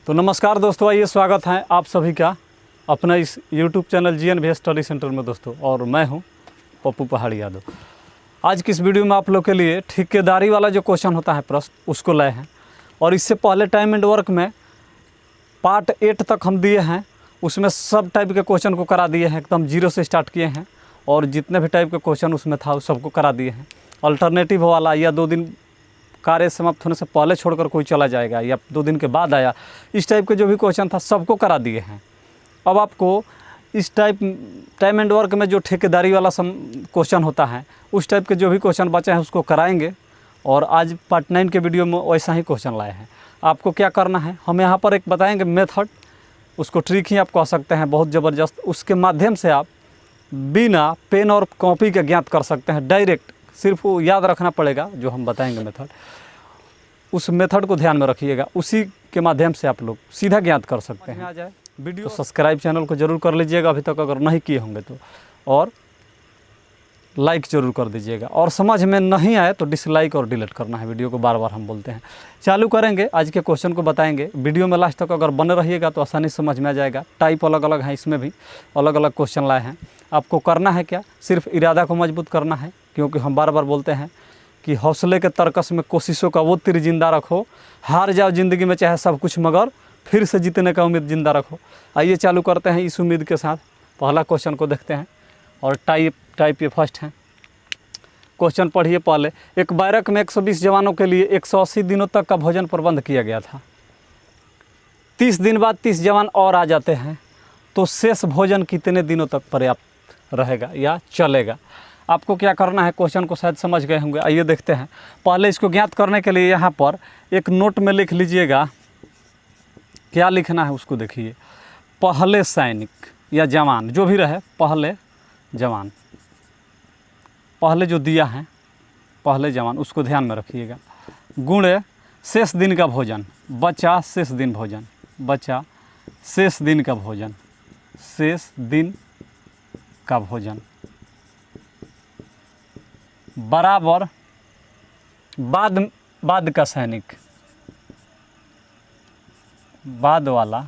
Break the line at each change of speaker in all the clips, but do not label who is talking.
तो नमस्कार दोस्तों, आइए स्वागत है आप सभी का अपना इस YouTube channel GNV study centre में दोस्तों। और मैं हूं पप्पू पहाड़ी यादव। आज की इस वीडियो में आप लोग के लिए ठेकेदारी वाला जो क्वेश्चन होता है प्रश्न उसको लाए हैं। और इससे पहले टाइम एंड वर्क में पार्ट 8 तक हम दिए हैं, उसमें सब टाइप के क्वेश्चन को करा दिए हैं, एकदम जीरो से स्टार्ट किए हैं और जितने भी टाइप के क्वेश्चन उसमें था उस सबको करा दिए हैं। अल्टरनेटिव वाला या 2 दिन कार्य समाप्त होने से पहले छोड़कर कोई चला जाएगा या 2 दिन के बाद आया, इस टाइप के जो भी क्वेश्चन था सबको करा दिए हैं। अब आपको इस टाइम एंड वर्क में जो ठेकेदारी वाला क्वेश्चन होता है उस टाइप के जो भी क्वेश्चन बचे हैं उसको कराएंगे। और आज पार्ट 9 के वीडियो में वैसा ही क्वेश्चन लाए हैं। आपको क्या करना है, हम यहाँ पर एक बताएंगे मेथड, उसको ट्रिक ही आप कह सकते हैं, बहुत ज़बरदस्त। उसके माध्यम से आप बिना पेन और कॉपी के ज्ञात कर सकते हैं डायरेक्ट। सिर्फ वो याद रखना पड़ेगा जो हम बताएंगे मेथड, उस मेथड को ध्यान में रखिएगा, उसी के माध्यम से आप लोग सीधा ज्ञात कर सकते हैं। आ जाए वीडियो तो सब्सक्राइब चैनल को ज़रूर कर लीजिएगा अभी तक अगर नहीं किए होंगे तो, और लाइक ज़रूर कर दीजिएगा। और समझ में नहीं आए तो डिसलाइक और डिलीट करना है वीडियो को, बार बार हम बोलते हैं। चालू करेंगे, आज के क्वेश्चन को बताएंगे। वीडियो में लास्ट तक अगर बने रहिएगा तो आसानी से समझ में आ जाएगा। टाइप अलग अलग है, इसमें भी अलग अलग क्वेश्चन लाए हैं। आपको करना है क्या, सिर्फ इरादा को मजबूत करना है, क्योंकि हम बार बार बोलते हैं कि हौसले के तरकस में कोशिशों का वो तीर जिंदा रखो। हार जाओ ज़िंदगी में चाहे सब कुछ, मगर फिर से जीतने का उम्मीद जिंदा रखो। आइए चालू करते हैं इस उम्मीद के साथ। पहला क्वेश्चन को देखते हैं और टाइप ये फर्स्ट है। क्वेश्चन पढ़िए पहले। एक बैरक में 120 जवानों के लिए 180 दिनों तक का भोजन प्रबंध किया गया था। 30 दिन बाद 30 जवान और आ जाते हैं, तो शेष भोजन कितने दिनों तक पर्याप्त रहेगा या चलेगा। आपको क्या करना है, क्वेश्चन को शायद समझ गए होंगे। आइए देखते हैं। पहले इसको ज्ञात करने के लिए यहाँ पर एक नोट में लिख लीजिएगा, क्या लिखना है उसको देखिए। पहले सैनिक या जवान जो भी रहे, पहले जवान, पहले जो दिया है पहले जवान, उसको ध्यान में रखिएगा। गुणे शेष दिन का भोजन, बचा शेष दिन भोजन, बचा शेष दिन का भोजन, शेष दिन का भोजन बराबर बाद का सैनिक, बाद वाला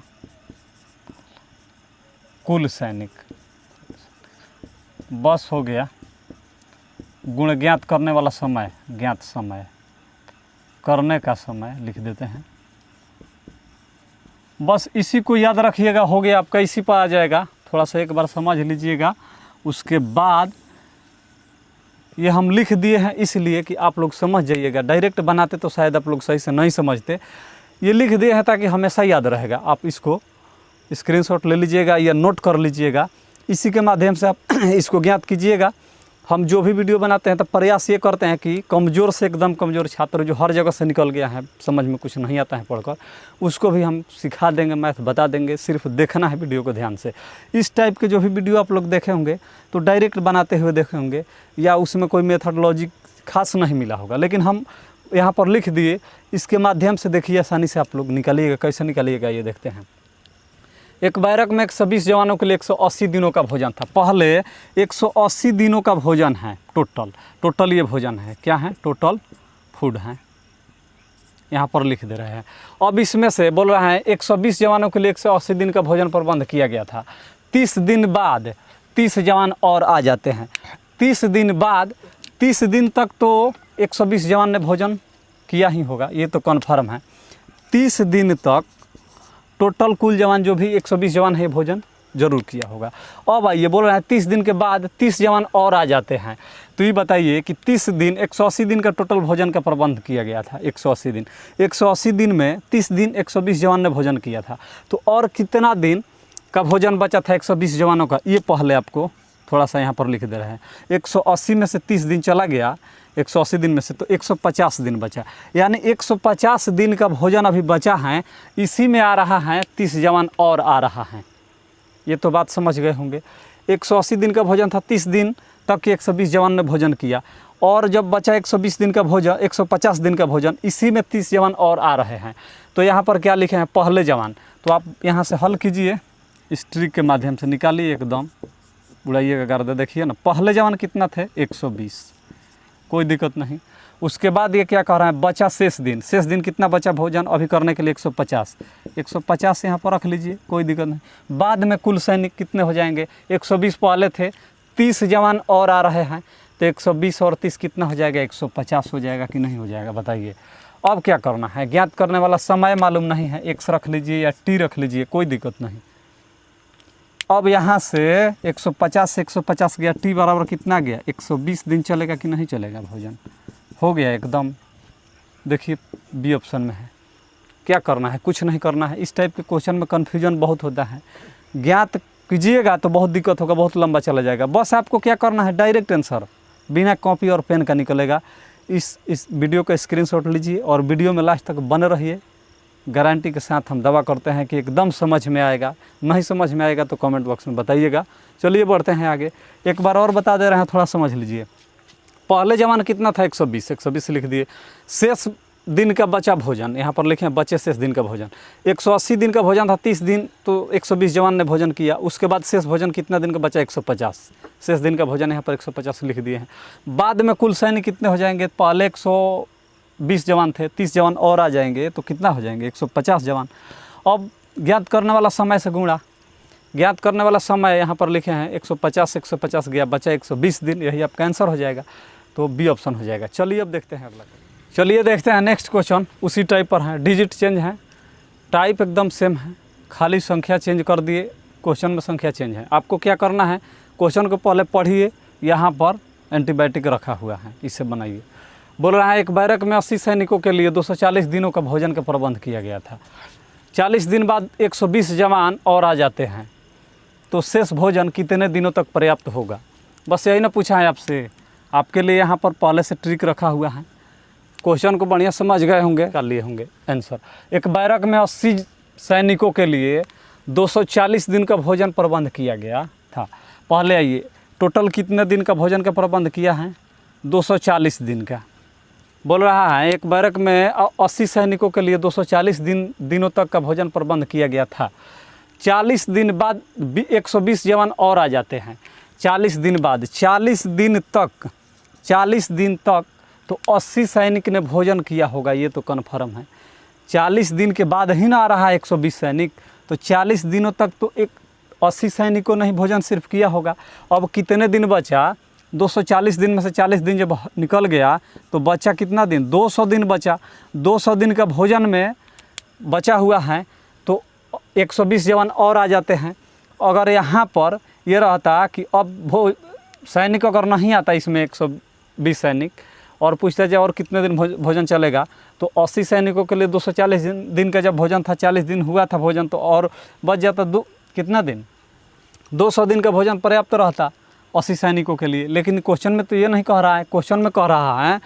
कुल सैनिक, बस हो गया। गुण ज्ञात करने वाला समय, ज्ञात समय, करने का समय लिख देते हैं। बस इसी को याद रखिएगा, हो गया आपका, इसी पर आ जाएगा। थोड़ा सा एक बार समझ लीजिएगा। उसके बाद ये हम लिख दिए हैं इसलिए कि आप लोग समझ जाइएगा। डायरेक्ट बनाते तो शायद आप लोग सही से नहीं समझते। ये लिख दिए हैं ताकि हमेशा याद रहेगा। आप इसको स्क्रीनशॉट ले लीजिएगा या नोट कर लीजिएगा। इसी के माध्यम से आप इसको ज्ञात कीजिएगा। हम जो भी वीडियो बनाते हैं तो प्रयास ये करते हैं कि कमज़ोर से एकदम कमज़ोर छात्र जो हर जगह से निकल गया है, समझ में कुछ नहीं आता है पढ़कर, उसको भी हम सिखा देंगे, मैथ बता देंगे। सिर्फ देखना है वीडियो को ध्यान से। इस टाइप के जो भी वीडियो आप लोग देखे होंगे तो डायरेक्ट बनाते हुए देखे होंगे या उसमें कोई मेथडोलॉजी खास नहीं मिला होगा, लेकिन हम यहाँ पर लिख दिए। इसके माध्यम से देखिए आसानी से आप लोग निकालिएगा। कैसे निकालिएगा ये देखते हैं। एक बैरक में 120 जवानों के लिए 180 दिनों का भोजन था। पहले 180 दिनों का भोजन है टोटल ये भोजन है, क्या है, टोटल फूड है, यहाँ पर लिख दे रहे हैं। अब इसमें से बोल रहा है 120 जवानों के लिए 180 दिन का भोजन प्रबंध किया गया था। 30 दिन बाद 30 जवान और आ जाते हैं। 30 दिन बाद 30 दिन तक तो 120 जवान ने भोजन किया ही होगा, ये तो कन्फर्म है। 30 दिन तक टोटल कुल जवान जो भी 120 जवान है भोजन जरूर किया होगा। अब आइए बोल रहे हैं 30 दिन के बाद 30 जवान और आ जाते हैं। तो ये बताइए कि 30 दिन 180 दिन का टोटल भोजन का प्रबंध किया गया था। 180 दिन में 30 दिन 120 जवान ने भोजन किया था, तो और कितना दिन का भोजन बचा था 120 जवानों का, ये पहले आपको थोड़ा सा यहाँ पर लिख दे रहे हैं। 180 में से 30 दिन चला गया, 180 दिन में से तो 150 दिन बचा, यानी 150 दिन का भोजन अभी बचा है। इसी में आ रहा है 30 जवान और आ रहा है। ये तो बात समझ गए होंगे। 180 दिन का भोजन था, 30 दिन तक के 120 जवान ने भोजन किया, और जब बचा 120 दिन का भोजन, 150 दिन का भोजन, इसी में 30 जवान और आ रहे हैं। तो यहाँ पर क्या लिखे हैं, पहले जवान। तो आप यहाँ से हल कीजिए, इस ट्रिक के माध्यम से निकालिए, एकदम उड़ाइएगा गर्दे। देखिए ना, पहले जवान कितना थे, 120, कोई दिक्कत नहीं। उसके बाद ये क्या कह रहा है, बचा शेष दिन कितना बचा भोजन अभी करने के लिए 150 यहाँ पर रख लीजिए, कोई दिक्कत नहीं। बाद में कुल सैनिक कितने हो जाएंगे, 120 पहले थे, 30 जवान और आ रहे हैं, तो 120 और 30 कितना हो जाएगा, 150 हो जाएगा कि नहीं हो जाएगा बताइए। अब क्या करना है, ज्ञात करने वाला समय मालूम नहीं है, x रख लीजिए या t रख लीजिए, कोई दिक्कत नहीं। अब यहाँ से 150 से 150 गया, t बराबर कितना गया, 120 दिन चलेगा कि नहीं चलेगा भोजन, हो गया एकदम। देखिए बी ऑप्शन में है। क्या करना है, कुछ नहीं करना है। इस टाइप के क्वेश्चन में कन्फ्यूजन बहुत होता है, ज्ञात कीजिएगा तो बहुत दिक्कत होगा, बहुत लंबा चला जाएगा। बस आपको क्या करना है, डायरेक्ट आंसर बिना कॉपी और पेन का निकलेगा। इस वीडियो का स्क्रीनशॉट लीजिए और वीडियो में लास्ट तक बने रहिए। गारंटी के साथ हम दावा करते हैं कि एकदम समझ में आएगा। नहीं समझ में आएगा तो कमेंट बॉक्स में बताइएगा। चलिए बढ़ते हैं आगे। एक बार और बता दे रहे हैं, थोड़ा समझ लीजिए। पहले जमाना कितना था, 120 लिख दिए। शेष दिन का बचा भोजन, यहाँ पर लिखे बचे शेष दिन का भोजन। 180 दिन का भोजन था, 30 दिन तो 120 जवान ने भोजन किया। उसके बाद शेष भोजन कितना दिन का बचा, 150। शेष दिन का भोजन यहाँ पर 150 लिख दिए हैं। बाद में कुल सैनिक कितने हो जाएंगे, पहले 120 जवान थे, 30 जवान और आ जाएंगे तो कितना हो जाएंगे, 150 जवान। अब ज्ञात करने वाला समय से गुणा, ज्ञात करने वाला समय यहाँ पर लिखे हैं 150 गया, बचा 120 दिन, यही आपका आंसर हो जाएगा। तो बी ऑप्शन हो जाएगा। चलिए अब देखते हैं अगला। चलिए देखते हैं नेक्स्ट क्वेश्चन। उसी टाइप पर है, डिजिट चेंज है, टाइप एकदम सेम है, खाली संख्या चेंज कर दिए, क्वेश्चन में संख्या चेंज है। आपको क्या करना है, क्वेश्चन को पहले पढ़िए, यहाँ पर एंटीबायोटिक रखा हुआ है, इससे बनाइए। बोल रहा है एक बैरक में 80 सैनिकों के लिए 240 दिनों का भोजन का प्रबंध किया गया था। 40 दिन बाद 120 जवान और आ जाते हैं, तो शेष भोजन कितने दिनों तक पर्याप्त होगा। बस यही ना पूछा है आपसे। आपके लिए यहाँ पर पहले से ट्रिक रखा हुआ है, क्वेश्चन को बढ़िया समझ गए होंगे, कर लिए होंगे आंसर। एक बैरक में 80 सैनिकों के लिए 240 दिन का भोजन प्रबंध किया गया था। पहले आइए, टोटल कितने दिन का भोजन का प्रबंध किया है, 240 दिन का। बोल रहा है एक बैरक में 80 सैनिकों के लिए 240 दिनों तक का भोजन प्रबंध किया गया था। 40 दिन बाद 120 जवान और आ जाते हैं। 40 दिन बाद 40 दिन तक तो 80 सैनिक ने भोजन किया होगा, ये तो कन्फर्म है। 40 दिन के बाद ही ना आ रहा है 120 सैनिक, तो 40 दिनों तक तो 80 सैनिकों ने ही भोजन सिर्फ किया होगा। अब कितने दिन बचा, 240 दिन में से 40 दिन जब निकल गया तो बचा कितना दिन, 200 दिन बचा। 200 दिन का भोजन में बचा हुआ है तो 120 जवान और आ जाते हैं। अगर यहाँ पर ये रहता कि अब सैनिक अगर नहीं आता इसमें 120 सैनिक और पूछता जाए और कितने दिन भोजन चलेगा, तो 80 सैनिकों के लिए 240 दिन का जब भोजन था, 40 दिन हुआ था भोजन, तो और बच जाता कितना दिन, 200 दिन का भोजन पर्याप्त रहता 80 सैनिकों के लिए। लेकिन क्वेश्चन में तो ये नहीं कह रहा है, क्वेश्चन में कह रहा है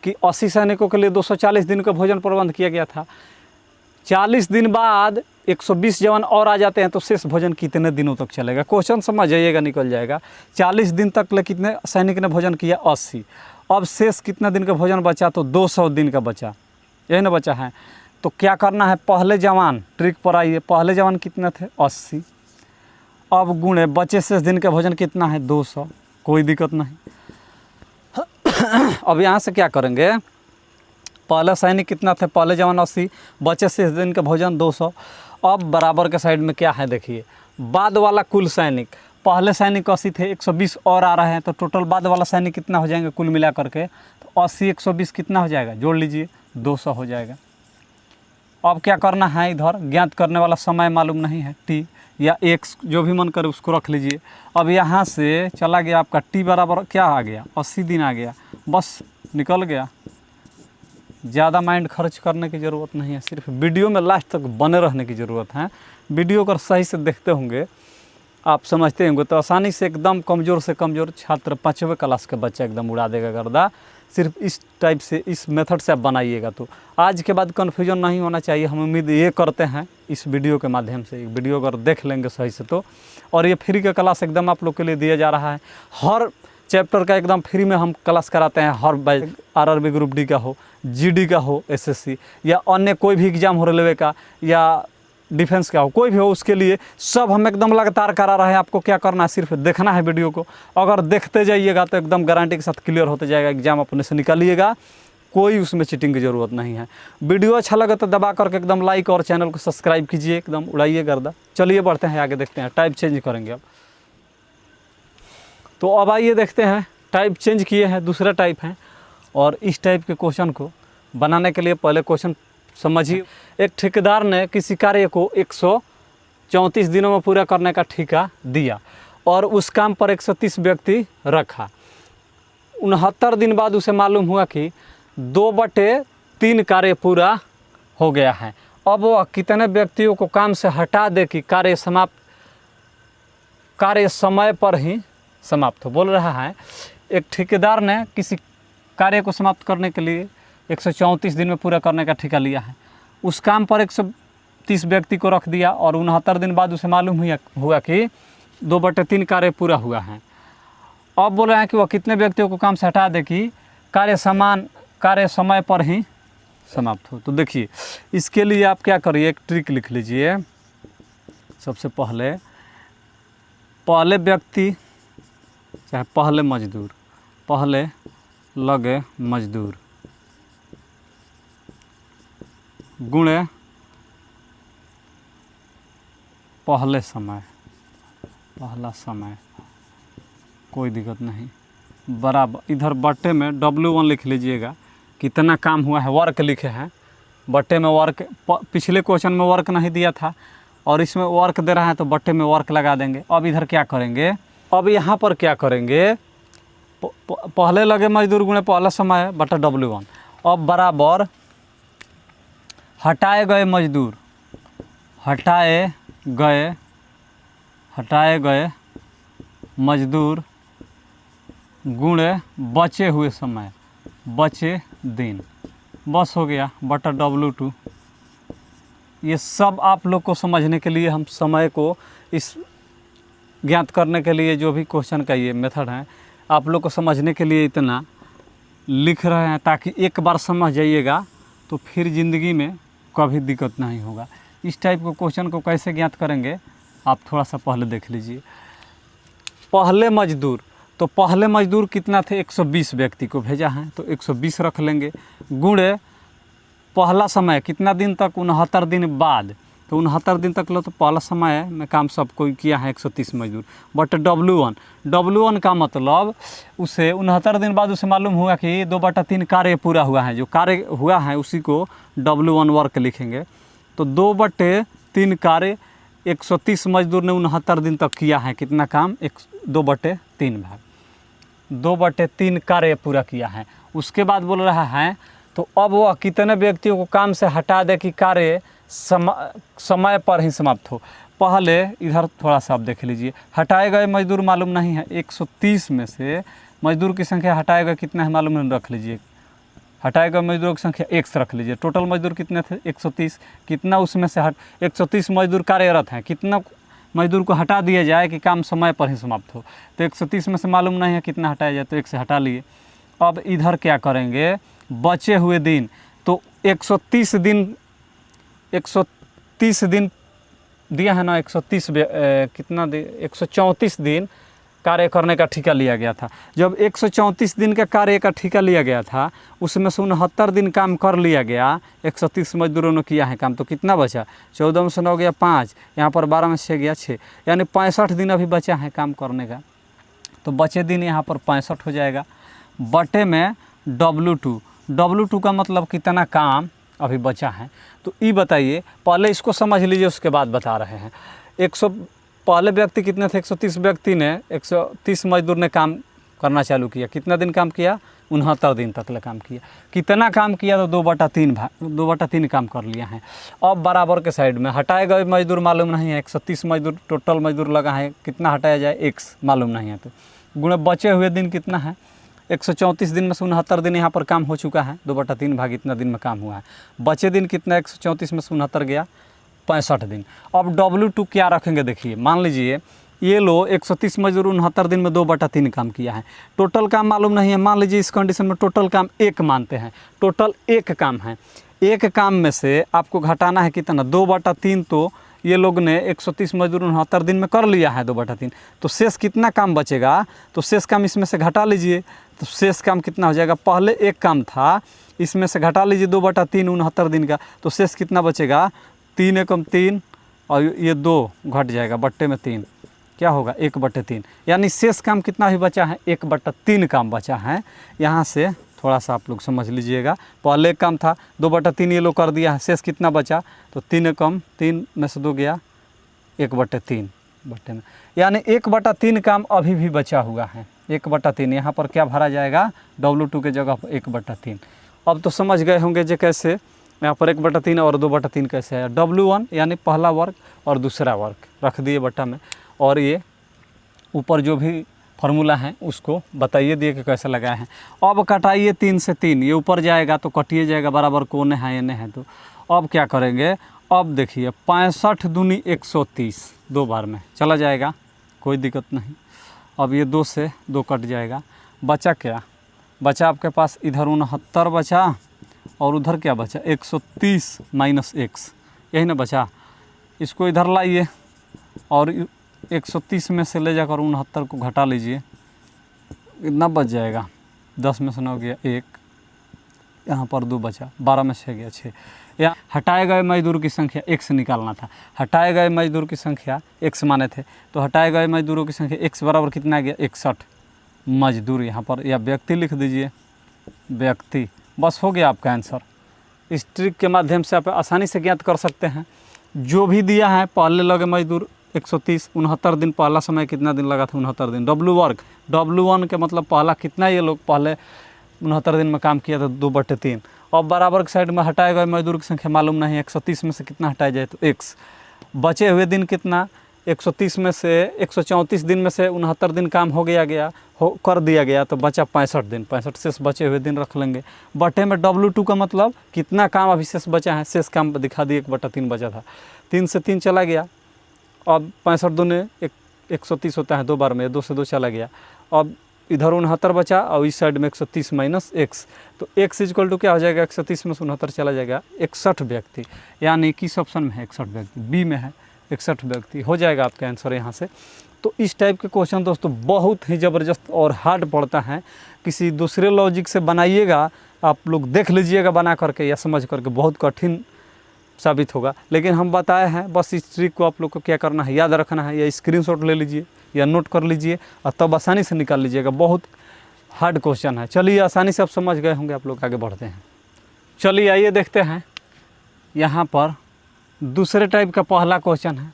कि 80 सैनिकों के लिए 240 दिन का भोजन प्रबंध किया गया था। 40 दिन बाद 120 जवान और आ जाते हैं तो शेष भोजन कितने दिनों तक चलेगा। क्वेश्चन समझ जाइएगा, निकल जाएगा। 40 दिन तक ले कितने सैनिक ने भोजन किया, 80। अब शेष कितना दिन का भोजन बचा, तो 200 दिन का बचा, यही ना बचा है। तो क्या करना है, पहले जवान, ट्रिक पर आइए, पहले जवान कितने थे, 80। अब गुणे बचे शेष दिन का भोजन कितना है, 200, कोई दिक्कत नहीं। अब यहाँ से क्या करेंगे, पहले सैनिक कितना थे, पहले जवान 80, बचे शेष दिन का भोजन 200। अब बराबर के साइड में क्या है देखिए, बाद वाला कुल सैनिक, पहले सैनिक 80 थे, 120 और आ रहे हैं, तो टोटल बाद वाला सैनिक कितना हो जाएंगे कुल मिला करके, तो 80 120 कितना हो जाएगा, जोड़ लीजिए, 200 हो जाएगा। अब क्या करना है, इधर ज्ञात करने वाला समय मालूम नहीं है, टी या एक्स जो भी मन करे उसको रख लीजिए। अब यहाँ से चला गया आपका टी बराबर क्या आ गया, 80 दिन आ गया, बस निकल गया। ज़्यादा माइंड खर्च करने की ज़रूरत नहीं है, सिर्फ वीडियो में लास्ट तक बने रहने की ज़रूरत है। वीडियो अगर सही से देखते होंगे, आप समझते होंगे, तो आसानी से एकदम कमज़ोर से कमज़ोर छात्र 5वीं क्लास का बच्चा एकदम उड़ा देगा गर्दा। सिर्फ इस टाइप से, इस मेथड से आप बनाइएगा तो आज के बाद कन्फ्यूजन नहीं होना चाहिए। हम उम्मीद ये करते हैं इस वीडियो के माध्यम से, वीडियो अगर देख लेंगे सही से तो। और ये फ्री का क्लास एकदम आप लोग के लिए दिया जा रहा है, हर चैप्टर का एकदम फ्री में हम क्लास कराते हैं। हर बैच, आरआरबी ग्रुप डी का हो, जीडी का हो, एसएससी या अन्य कोई भी एग्ज़ाम हो, रेलवे का या डिफेंस का हो, कोई भी हो, उसके लिए सब हम एकदम लगातार करा रहे हैं। आपको क्या करना है, सिर्फ देखना है वीडियो को। अगर देखते जाइएगा तो एकदम गारंटी के साथ क्लियर होते जाएगा, एग्ज़ाम अपने से निकालिएगा। कोई उसमें चीटिंग की ज़रूरत नहीं है। वीडियो अच्छा लगे तो दबा करके एकदम लाइक और चैनल को सब्सक्राइब कीजिए, एकदम उड़ाइए गर्दा। चलिए बढ़ते हैं आगे, देखते हैं टाइप चेंज करेंगे अब। तो अब आइए देखते हैं, टाइप चेंज किए हैं, दूसरा टाइप है। और इस टाइप के क्वेश्चन को बनाने के लिए पहले क्वेश्चन समझिए। एक ठेकेदार ने किसी कार्य को 134 दिनों में पूरा करने का ठेका दिया और उस काम पर 130 व्यक्ति रखा। 69 दिन बाद उसे मालूम हुआ कि 2/3 कार्य पूरा हो गया है। अब वह कितने व्यक्तियों को काम से हटा दे कि कार्य समय पर ही समाप्त हो। बोल रहा है एक ठेकेदार ने किसी कार्य को समाप्त करने के लिए 134 दिन में पूरा करने का ठेका लिया है। उस काम पर 130 व्यक्ति को रख दिया और 69 दिन बाद उसे मालूम हुआ कि 2/3 कार्य पूरा हुआ है। अब बोल रहे हैं कि वह कितने व्यक्तियों को काम से हटा दे कि कार्य समय पर ही समाप्त हो। तो देखिए, इसके लिए आप क्या करिए, एक ट्रिक लिख लीजिए। सबसे पहले व्यक्ति चाहे पहले मजदूर, पहले लगे मजदूर गुणे पहला समय, कोई दिक्कत नहीं, बराबर इधर बट्टे में W1 लिख लीजिएगा। कितना काम हुआ है, वर्क लिखे हैं बट्टे में। वर्क पिछले क्वेश्चन में वर्क नहीं दिया था और इसमें वर्क दे रहा है तो बट्टे में वर्क लगा देंगे। अब इधर क्या करेंगे, अब यहाँ पर क्या करेंगे, पहले लगे मजदूर गुणे पहला समय बटा W1। अब बराबर हटाए गए मजदूर गुणे बचे हुए समय, बचे दिन, बस हो गया बटा W2। ये सब आप लोग को समझने के लिए, हम समय को इस ज्ञात करने के लिए जो भी क्वेश्चन का ये मेथड है, आप लोग को समझने के लिए इतना लिख रहे हैं ताकि एक बार समझ जाइएगा तो फिर ज़िंदगी में कभी दिक्कत नहीं होगा। इस टाइप के क्वेश्चन को कैसे ज्ञात करेंगे आप थोड़ा सा पहले देख लीजिए। पहले मजदूर कितना थे, 120 व्यक्ति को भेजा है तो 120 रख लेंगे, गुणे पहला समय कितना दिन तक, 69 दिन बाद, तो 69 दिन तक लो तो पहला समय में काम सब कोई किया है 130 मजदूर, बट W1 का मतलब उसे 69 दिन बाद उसे मालूम हुआ कि 2/3 कार्य पूरा हुआ है। जो कार्य हुआ है उसी को W1 वर्क लिखेंगे। तो 2/3 कार्य 130 मजदूर ने 69 दिन तक किया है। कितना काम, 2/3 भाग 2/3 कार्य पूरा किया है। उसके बाद बोल रहा है तो अब वह कितने व्यक्तियों को काम से हटा दे कि कार्य समय पर ही समाप्त हो। पहले इधर थोड़ा सा आप देख लीजिए, हटाए गए मजदूर मालूम नहीं है, 130 में से मजदूर की संख्या हटाए गए कितना है मालूम नहीं, रख लीजिए। हटाए गए मजदूरों की संख्या X रख लीजिए। टोटल मजदूर कितने थे, 130। कितना उसमें से 130 मजदूर कार्यरत हैं, कितना मजदूर को हटा दिया जाए कि काम समय पर ही समाप्त हो। तो 130 में से मालूम नहीं है कितना हटाया जाए, तो 1 से हटा लिए। अब इधर क्या करेंगे, बचे हुए दिन, तो 130 दिन दिया है ना, 130 कितना 134 दिन कार्य करने का ठेका लिया गया था। जब 134 दिन का कार्य का ठेका लिया गया था उसमें से 69 दिन काम कर लिया गया, 130 मजदूरों ने किया है काम, तो कितना बचा, 14 में से 9 गया 5, यहाँ पर 12 में 6 गया 6, यानी 65 दिन अभी बचा है काम करने का। तो बचे दिन यहाँ पर 65 हो जाएगा, बटे में W2 का मतलब कितना काम अभी बचा है। तो ये बताइए, पहले इसको समझ लीजिए उसके बाद बता रहे हैं। पहले व्यक्ति कितने थे, 130 व्यक्ति ने 130 मजदूर ने काम करना चालू किया। कितना दिन काम किया, 69 दिन तक काम किया। कितना काम किया, तो 2/3 काम कर लिया है। अब बराबर के साइड में हटाए गए मजदूर मालूम नहीं है, 130 मजदूर टोटल मजदूर लगा है, कितना हटाया जाए, X मालूम नहीं है। तो गुणे बचे हुए दिन कितना है, 134 दिन में से 69 दिन यहाँ पर काम हो चुका है, 2/3 भाग इतना दिन में काम हुआ है। बचे दिन कितना, 134 में से 69 गया 65 दिन। अब W2 क्या रखेंगे, देखिए मान लीजिए ये लो 130 मजदूर 69 दिन में 2/3 काम किया है। टोटल काम मालूम नहीं है, मान लीजिए इस कंडीशन में टोटल काम 1 मानते हैं, टोटल 1 काम है। 1 काम में से आपको घटाना है कितना, 2/3। तो ये लोग ने 130 मजदूर 69 दिन में कर लिया है 2/3, तो शेष कितना काम बचेगा, तो शेष काम इसमें से घटा लीजिए। तो शेष काम कितना हो जाएगा, पहले 1 काम था इसमें से घटा लीजिए 2/3 69 दिन का, तो शेष कितना बचेगा? 3 एकम 3 और ये 2 घट जाएगा, बट्टे में 3 क्या होगा? 1/3। यानी शेष काम कितना ही बचा है? 1/3 काम बचा है। यहाँ से थोड़ा सा आप लोग समझ लीजिएगा, पहले एक काम था 2/3 ये लोग कर दिया है, शेष कितना बचा? तो 3 एकम 3 में से 2 गया 1/3 बट्टे में, यानी 1/3 काम अभी भी बचा हुआ है। 1/3 यहाँ पर क्या भरा जाएगा? W2 के जगह पर 1/3। अब तो समझ गए होंगे जो कैसे यहाँ पर 1/3 और 2/3 कैसे है। W1 यानी पहला वर्ग और दूसरा वर्ग रख दिए बट्टा में, और ये ऊपर जो भी फार्मूला है उसको बताइए दिए कि कैसे लगाए हैं। अब कटाइए 3 से 3, ये ऊपर जाएगा तो कटिए जाएगा, बराबर कोने हैं एने है। तो अब क्या करेंगे? अब देखिए 65 दूनी 130 दो बार में चला जाएगा, कोई दिक्कत नहीं। अब ये 2 से 2 कट जाएगा, बचा क्या? बचा आपके पास इधर 69 बचा और उधर क्या बचा? 130 माइनस x, यही ना बचा। इसको इधर लाइए और 130 में से ले जाकर 69 को घटा लीजिए, कितना बच जाएगा? 10 में से 9 गया 1, यहाँ पर 2 बचा, 12 में 6 गया 6। या हटाए गए मजदूर की संख्या x निकालना था। हटाए गए मजदूर की संख्या x माने थे, तो हटाए गए मजदूरों की संख्या x बराबर कितना गया? 61 मजदूर यहाँ पर, या व्यक्ति लिख दीजिए, व्यक्ति। बस हो गया आपका आंसर। इस ट्रिक के माध्यम से आप आसानी से ज्ञात कर सकते हैं। जो भी दिया है, पहले लगे मजदूर 130, 69 दिन, पहला समय कितना दिन लगा था? 69 दिन। W वर्ग, W1 के मतलब पहला कितना ये लोग पहले 69 दिन में काम किया था? 2/3। अब बराबर के साइड में हटाए गए मजदूर की संख्या मालूम नहीं, 130 में से कितना हटाया जाए? तो x। बचे हुए दिन कितना? 130 में से 134 दिन में से 69 दिन काम हो कर दिया गया, तो बचा 65 दिन। 65 शेष बचे हुए दिन रख लेंगे। बटे में W2 का मतलब कितना काम अभी शेष बचा है? शेष काम दिखा दिए, 1/3 बचा था, 3 से 3 चला गया। अब 65 दूने 130 होता है, 2 बार में 2 से 2 चला गया। अब इधर 69 बचा और इस साइड में 130 माइनस x, तो x इक्वल टू क्या हो जाएगा? 130 में से 69 चला जाएगा, 61 व्यक्ति। यानी किस ऑप्शन में है? 61 व्यक्ति, बी में है 61 व्यक्ति। हो जाएगा आपका आंसर यहाँ से। तो इस टाइप के क्वेश्चन दोस्तों बहुत ही ज़बरदस्त और हार्ड पड़ता है। किसी दूसरे लॉजिक से बनाइएगा, आप लोग देख लीजिएगा बना करके या समझ करके, बहुत कठिन साबित होगा। लेकिन हम बताए हैं, बस इस ट्रिक को आप लोग को क्या करना है, याद रखना है, या स्क्रीनशॉट ले लीजिए या नोट कर लीजिए और तब आसानी से निकाल लीजिएगा। बहुत हार्ड क्वेश्चन है। चलिए, आसानी से आप समझ गए होंगे, आप लोग आगे बढ़ते हैं। चलिए आइए देखते हैं। यहाँ पर दूसरे टाइप का पहला क्वेश्चन है,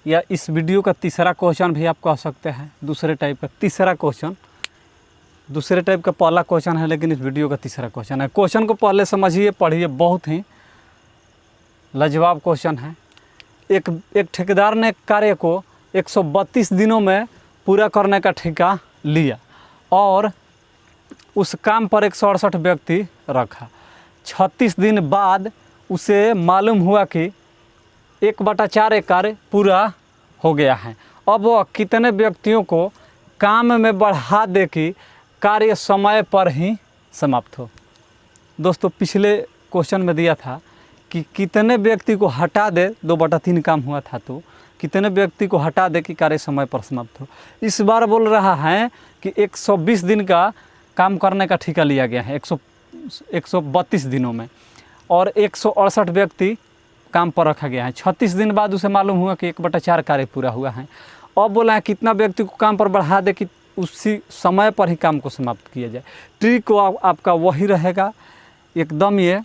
या इस वीडियो का तीसरा क्वेश्चन भी आप कह सकते हैं। दूसरे टाइप का तीसरा क्वेश्चन, दूसरे टाइप का पहला क्वेश्चन है, लेकिन इस वीडियो का तीसरा क्वेश्चन है। क्वेश्चन को पहले समझिए, पढ़िए, बहुत ही लाजवाब क्वेश्चन है। एक ठेकेदार ने कार्य को 132 दिनों में पूरा करने का ठेका लिया और उस काम पर 168 व्यक्ति रखा। 36 दिन बाद उसे मालूम हुआ कि 1/4 कार्य पूरा हो गया है। अब वह कितने व्यक्तियों को काम में बढ़ा दे कि कार्य समय पर ही समाप्त हो? दोस्तों, पिछले क्वेश्चन में दिया था कि कितने व्यक्ति को हटा दे, 2/3 काम हुआ था, तो कितने व्यक्ति को हटा दे कि कार्य समय पर समाप्त हो। इस बार बोल रहा है कि 120 दिन का काम करने का ठेका लिया गया है 132 दिनों में, और 168 व्यक्ति काम पर रखा गया है। 36 दिन बाद उसे मालूम हुआ कि 1/4 कार्य पूरा हुआ है। अब बोला है कितना व्यक्ति को काम पर बढ़ा दे कि उसी समय पर ही काम को समाप्त किया जाए। ट्रिक को आपका वही रहेगा एकदम, ये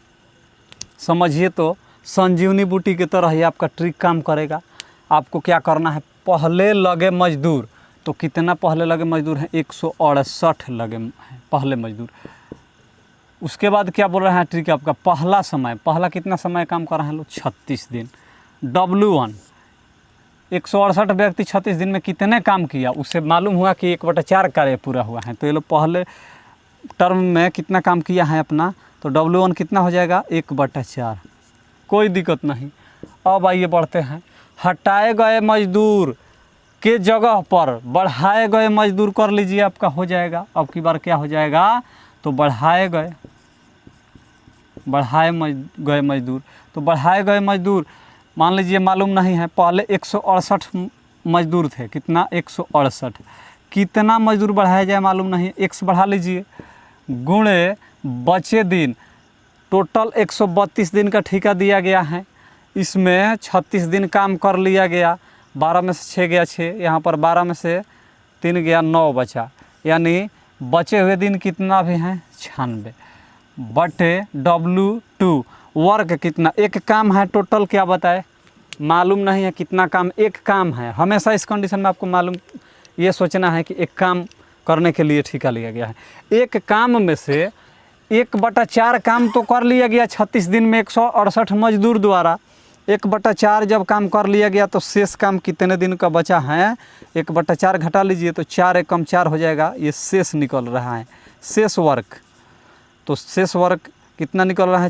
समझिए तो संजीवनी बूटी की तरह ही आपका ट्रिक काम करेगा। आपको क्या करना है, पहले लगे मजदूर, तो कितना पहले लगे मजदूर हैं? 168 लगे हैं पहले मजदूर। उसके बाद क्या बोल रहे हैं ट्रिक आपका, पहला समय, पहला कितना समय काम कर रहे हैं लोग? 36 दिन। W1 168 व्यक्ति 36 दिन में कितने काम किया, उससे मालूम हुआ कि 1/4 कार्य पूरा हुआ है। तो ये लोग पहले टर्म में कितना काम किया है अपना, तो W1 कितना हो जाएगा? 1/4। कोई दिक्कत नहीं। अब आइए बढ़ते हैं। हटाए गए मजदूर के जगह पर बढ़ाए गए मजदूर कर लीजिए, आपका हो जाएगा। अब की बार क्या हो जाएगा, तो बढ़ाए गए मजदूर, तो बढ़ाए गए मजदूर मान लीजिए मालूम नहीं है, पहले 168 मजदूर थे, कितना? 168। कितना मजदूर बढ़ाया जाए मालूम नहीं, x बढ़ा लीजिए, गुणे बचे दिन, टोटल 132 दिन का ठेका दिया गया है। इसमें 36 दिन काम कर लिया गया, 12 में से 6 गया 6, यहाँ पर 12 में से 3 गया 9 बचा, यानी बचे हुए दिन कितना भी हैं 96 बटे W2 वर्क कितना, एक काम है टोटल क्या बताए मालूम नहीं है कितना काम, एक काम है। हमेशा इस कंडीशन में आपको मालूम ये सोचना है कि एक काम करने के लिए ठेका लिया गया है। एक काम में से 1/4 काम तो कर लिया गया 36 दिन में 168 मजदूर द्वारा। 1/4 जब काम कर लिया गया तो शेष काम कितने दिन का बचा है, 1/4 घटा लीजिए तो 4 एकम 4 हो जाएगा, ये शेष निकल रहा है शेष वर्क। तो शेष वर्क कितना निकल रहा है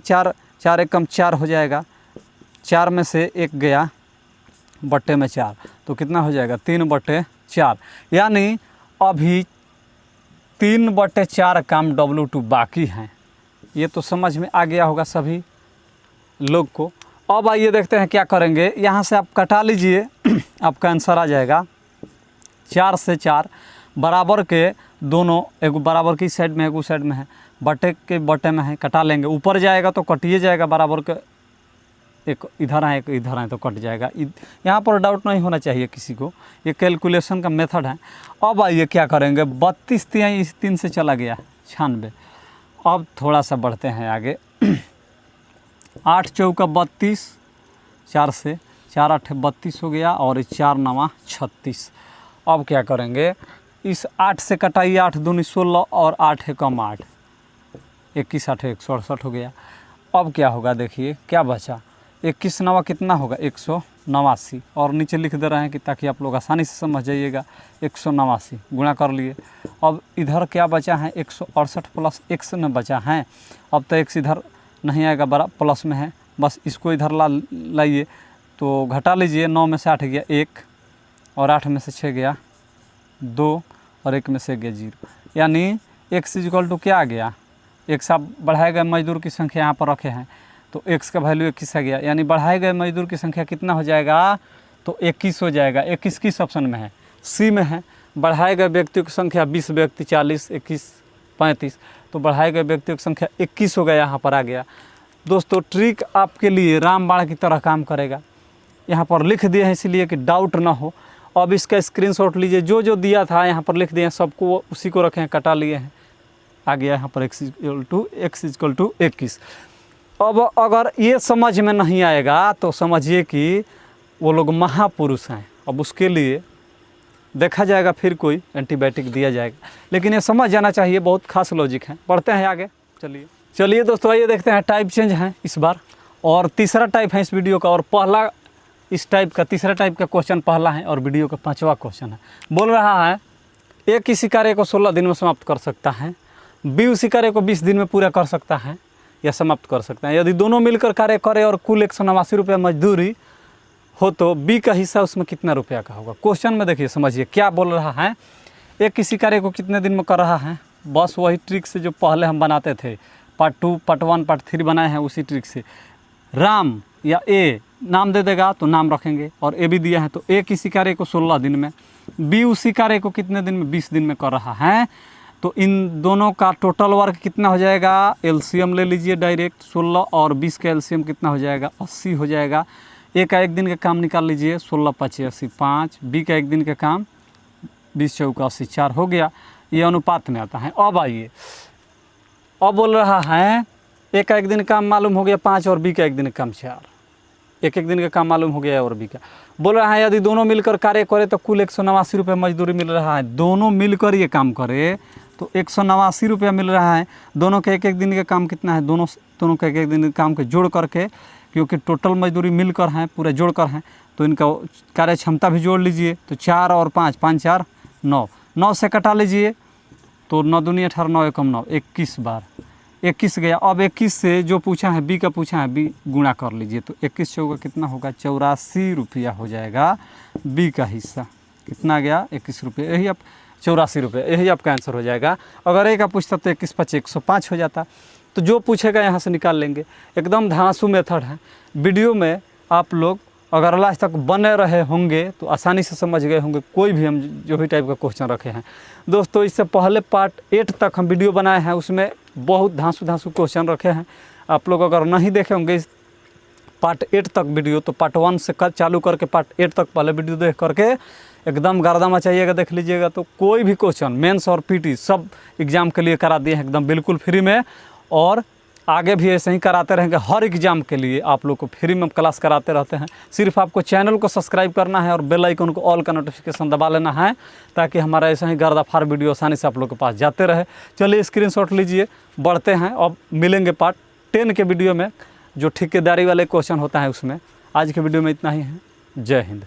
4 एकम 4 हो जाएगा, 4 में से 1 गया बट्टे में 4 तो कितना हो जाएगा 3/4, यानी अभी 3/4 काम W2 बाकी हैं। ये तो समझ में आ गया होगा सभी लोग को। अब आइए देखते हैं क्या करेंगे। यहाँ से आप कटा लीजिए, आपका आंसर आ जाएगा 4 से 4 बराबर के दोनों, एक बराबर की साइड में है, एक साइड में है, बटे के बटे में है, कटा लेंगे। ऊपर जाएगा तो कटिए जाएगा, बराबर के एक इधर है एक इधर है तो कट जाएगा। यहाँ पर डाउट नहीं होना चाहिए किसी को, ये कैलकुलेशन का मेथड है। अब आइए क्या करेंगे, 32 इस 3 से चला गया 96। अब थोड़ा सा बढ़ते हैं आगे। 8 चौका 32, 4 से 4 8 32 हो गया और 4 9 36। अब क्या करेंगे, इस 8 से कटाइए, 8 दूनी 16 और 8 एकम 8, 21 8 168 हो गया। अब क्या होगा देखिए क्या बचा, 21 9 कितना होगा 189, और नीचे लिख दे रहे हैं कि ताकि आप लोग आसानी से समझ जाइएगा। 189 गुणा कर लिए। अब इधर क्या बचा है 168 प्लस x में बचा है। अब तो x इधर नहीं आएगा, बड़ा प्लस में है, बस इसको इधर लाइए तो घटा लीजिए। 9 में से 8 गया 1 और 8 में से 6 गया 2 और 1 में से गया 0, यानी x इक्वल टू क्या आ गया, x आप बढ़ाए गए मजदूर की संख्या यहाँ पर रखे हैं तो x का वैल्यू 21 आ गया, यानी बढ़ाए गए मजदूर की संख्या कितना हो जाएगा तो 21 हो जाएगा। 21 किस ऑप्शन में है, सी में है। बढ़ाए गए व्यक्तियों की संख्या 20 व्यक्ति 40 21 35, तो बढ़ाए गए व्यक्तियों की संख्या 21 हो गया, यहाँ पर आ गया। दोस्तों ट्रिक आपके लिए रामबाण की तरह काम करेगा, यहाँ पर लिख दिए हैं इसलिए कि डाउट ना हो। अब इसका स्क्रीनशॉट लीजिए, जो जो दिया था यहाँ पर लिख दिए हैं, सबको उसी को रखे हैं, कटा लिए हैं, आ गया यहाँ पर x इक्वल टू 21। अब अगर ये समझ में नहीं आएगा तो समझिए कि वो लोग महापुरुष हैं। अब उसके लिए देखा जाएगा, फिर कोई एंटीबायोटिक दिया जाएगा, लेकिन ये समझ जाना चाहिए, बहुत खास लॉजिक है। पढ़ते हैं आगे, चलिए दोस्तों आइए देखते हैं। टाइप चेंज है इस बार, और तीसरा टाइप है इस वीडियो का, और पहला इस टाइप का तीसरा टाइप का क्वेश्चन पहला है और वीडियो का 5वां क्वेश्चन है। बोल रहा है ए किसी कार्य को 16 दिन में समाप्त कर सकता है, बी उसी कार्य को 20 दिन में पूरा कर सकता है या समाप्त कर सकता है। यदि दोनों मिलकर कार्य करें और कुल 189 रुपये मजदूरी हो तो बी का हिस्सा उसमें कितना रुपया का होगा। क्वेश्चन में देखिए समझिए क्या बोल रहा है। एक किसी कार्य को कितने दिन में कर रहा है, बस वही ट्रिक से जो पहले हम बनाते थे, पार्ट 2 पार्ट 1 पार्ट 3 बनाए हैं, उसी ट्रिक से। राम या ए नाम दे देगा तो नाम रखेंगे, और ए भी दिया है तो ए किसी कार्य को 16 दिन में, बी उसी कार्य को कितने दिन में 20 दिन में कर रहा है। तो इन दोनों का टोटल वर्क कितना हो जाएगा, एलसीएम ले लीजिए डायरेक्ट, 16 और 20 का एलसीएम कितना हो जाएगा 80 हो जाएगा। ए का एक दिन का काम निकाल लीजिए, 16 5 80 5, बी का एक दिन का काम 20 चौका 80 4 हो गया। ये अनुपात में आता है। अब आइए, अब बोल रहा है ए का एक दिन का काम मालूम हो गया 5 और बी का एक दिन का काम 4, एक दिन का काम मालूम हो गया और बी का। बोल रहा है यदि दोनों मिलकर कार्य करे तो कुल 189 रुपये मजदूरी मिल रहा है। दोनों मिलकर ये काम करे तो 189 रुपया मिल रहा है। दोनों के एक एक दिन का काम कितना है, दोनों के एक एक दिन के काम के जोड़ करके, क्योंकि टोटल मजदूरी मिलकर हैं, पूरे जोड़ कर हैं, तो इनका कार्य क्षमता भी जोड़ लीजिए। तो 4 और 5 5 4 9, 9 से कटा लीजिए तो 9 दूनी 18 9 एकम 9, 21 बार 21 गया। अब 21 से जो पूछा है बी का पूछा है, बी गुणा कर लीजिए तो 21 चौका कितना होगा 84 रुपया हो जाएगा। बी का हिस्सा कितना गया 21 रुपये, यही आप 84 रुपये, यही आपका आंसर हो जाएगा। अगर ए का पूछता तो 21 5 105 हो जाता। तो जो पूछेगा यहाँ से निकाल लेंगे। एकदम धांसू मेथड है। वीडियो में आप लोग अगर लास्ट तक बने रहे होंगे तो आसानी से समझ गए होंगे, कोई भी हम जो भी टाइप का क्वेश्चन रखे हैं। दोस्तों इससे पहले पार्ट 8 तक हम वीडियो बनाए हैं, उसमें बहुत धांसू क्वेश्चन रखे हैं। आप लोग अगर नहीं देखे होंगे इस पार्ट 8 तक वीडियो, तो पार्ट 1 से चालू करके पार्ट 8 तक पहले वीडियो देख करके एकदम गर्दा मचाइएगा, देख लीजिएगा। तो कोई भी क्वेश्चन मेंस और पीटी सब एग्ज़ाम के लिए करा दिए हैं एकदम बिल्कुल फ्री में, और आगे भी ऐसे ही कराते रहेंगे। हर एग्ज़ाम के लिए आप लोग को फ्री में क्लास कराते रहते हैं। सिर्फ आपको चैनल को सब्सक्राइब करना है और बेल आइकन को ऑल का नोटिफिकेशन दबा लेना है, ताकि हमारा ऐसा ही गर्दाफार वीडियो आसानी से आप लोग के पास जाते रहे। चलिए स्क्रीनशॉट लीजिए, बढ़ते हैं। अब मिलेंगे पार्ट 10 के वीडियो में, जो ठेकेदारी वाले क्वेश्चन होता है उसमें। आज के वीडियो में इतना ही है। जय हिंद।